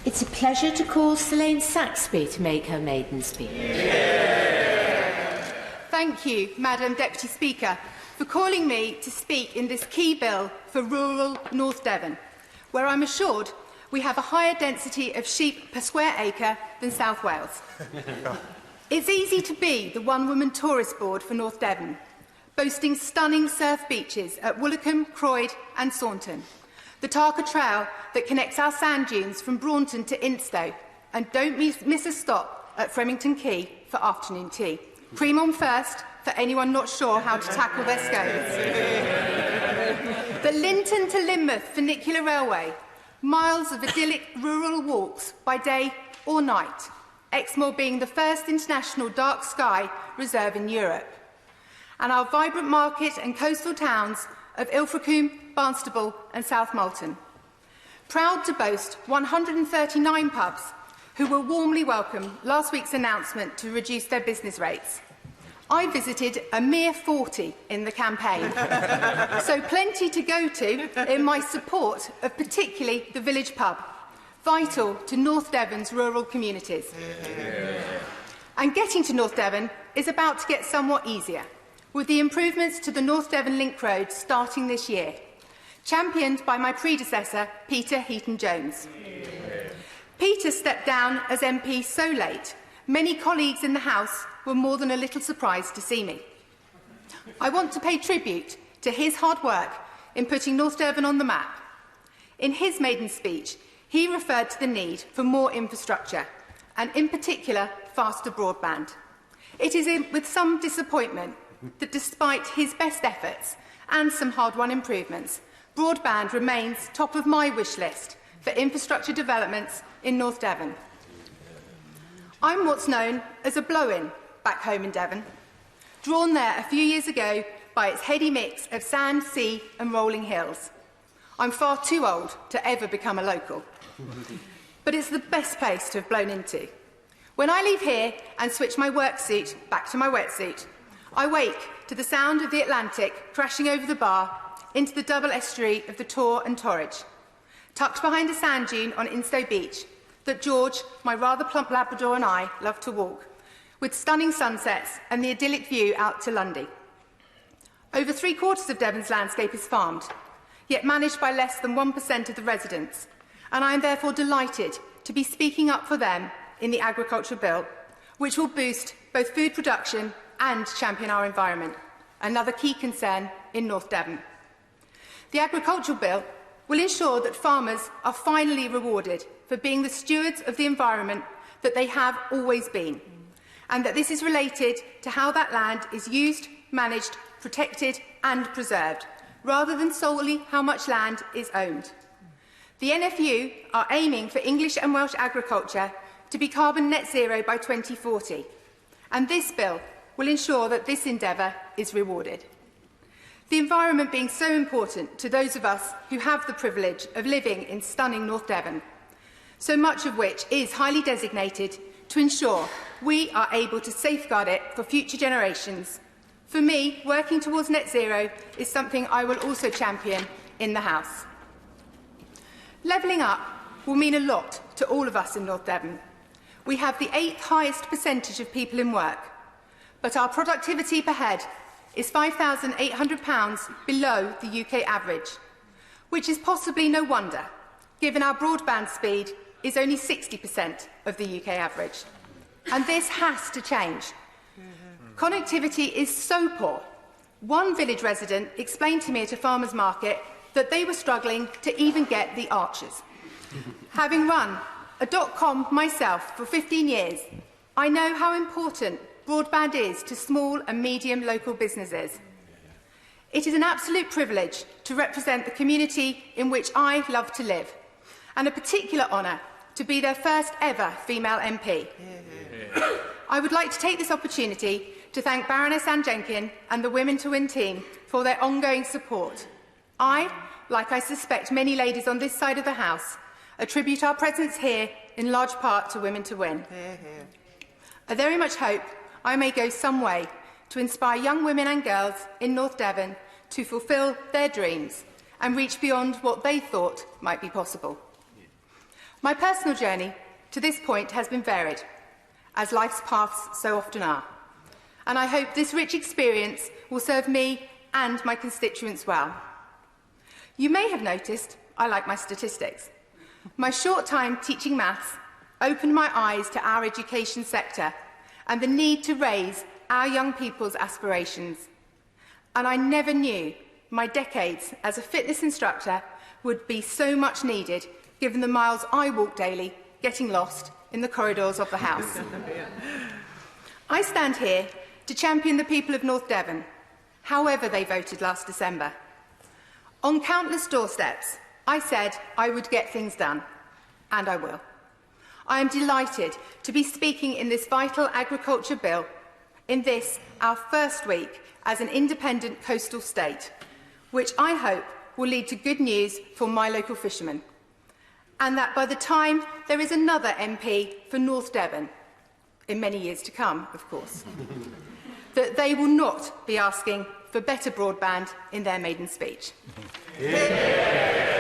It's a pleasure to call Selaine Saxby to make her maiden speech. Thank you, Madam Deputy Speaker, for calling me to speak in this key bill for rural North Devon, where I'm assured we have a higher density of sheep per square acre than South Wales. It's easy to be the one-woman tourist board for North Devon, boasting stunning surf beaches at Woolacombe, Croyd and Saunton, the Tarka Trail that connects our sand dunes from Braunton to Instow, and don't miss a stop at Fremington Quay for afternoon tea. Cream on first for anyone not sure how to tackle their scones. The Linton to Lynmouth Funicular Railway, miles of idyllic rural walks by day or night, Exmoor being the first international dark sky reserve in Europe, and our vibrant market and coastal towns of Ilfracombe, Barnstaple and South Molton. Proud to boast 139 pubs who were warmly welcomed last week's announcement to reduce their business rates. I visited a mere 40 in the campaign, so plenty to go to in my support of particularly the village pub, vital to North Devon's rural communities. And getting to North Devon is about to get somewhat easier, with the improvements to the North Devon Link Road starting this year, championed by my predecessor, Peter Heaton-Jones. Peter stepped down as MP so late, many colleagues in the House were more than a little surprised to see me. I want to pay tribute to his hard work in putting North Devon on the map. In his maiden speech, he referred to the need for more infrastructure, and in particular, faster broadband. It is with some disappointment that despite his best efforts and some hard-won improvements, broadband remains top of my wish list for infrastructure developments in North Devon. I'm what's known as a blow-in back home in Devon, drawn there a few years ago by its heady mix of sand, sea and rolling hills. I'm far too old to ever become a local, but it's the best place to have blown into. When I leave here and switch my work suit back to my wetsuit, I wake to the sound of the Atlantic crashing over the bar into the double estuary of the Tor and Torridge, tucked behind a sand dune on Instow Beach that George, my rather plump Labrador, and I love to walk, with stunning sunsets and the idyllic view out to Lundy. Over 3/4 of Devon's landscape is farmed, yet managed by less than 1% of the residents, and I am therefore delighted to be speaking up for them in the Agriculture Bill, which will boost both food production and champion our environment, another key concern in North Devon. The Agricultural Bill will ensure that farmers are finally rewarded for being the stewards of the environment that they have always been, and that this is related to how that land is used, managed, protected and preserved, rather than solely how much land is owned. The NFU are aiming for English and Welsh agriculture to be carbon net zero by 2040, and this bill will ensure that this endeavour is rewarded. The environment being so important to those of us who have the privilege of living in stunning North Devon, so much of which is highly designated to ensure we are able to safeguard it for future generations. For me, working towards net zero is something I will also champion in the House. Levelling up will mean a lot to all of us in North Devon. We have the 8th highest percentage of people in work, but our productivity per head is £5,800 below the UK average, which is possibly no wonder, given our broadband speed is only 60% of the UK average. And this has to change. Connectivity is so poor. One village resident explained to me at a farmer's market that they were struggling to even get the arches. Having run a .com myself for 15 years, I know how important broadband is to small and medium local businesses. It is an absolute privilege to represent the community in which I love to live, and a particular honour to be their first ever female MP. I would like to take this opportunity to thank Baroness Anne Jenkin and the Women to Win team for their ongoing support. I, like I suspect many ladies on this side of the House, attribute our presence here in large part to Women to Win. I very much hope I may go some way to inspire young women and girls in North Devon to fulfil their dreams and reach beyond what they thought might be possible. My personal journey to this point has been varied, as life's paths so often are, and I hope this rich experience will serve me and my constituents well. You may have noticed I like my statistics. My short time teaching maths opened my eyes to our education sector and the need to raise our young people's aspirations. And I never knew my decades as a fitness instructor would be so much needed, given the miles I walk daily, getting lost in the corridors of the House. I stand here to champion the people of North Devon, however they voted last December. On countless doorsteps, I said I would get things done, and I will. I am delighted to be speaking in this vital agriculture bill in this, our first week as an independent coastal state, which I hope will lead to good news for my local fishermen, and that by the time there is another MP for North Devon, in many years to come, of course, that they will not be asking for better broadband in their maiden speech. Yeah.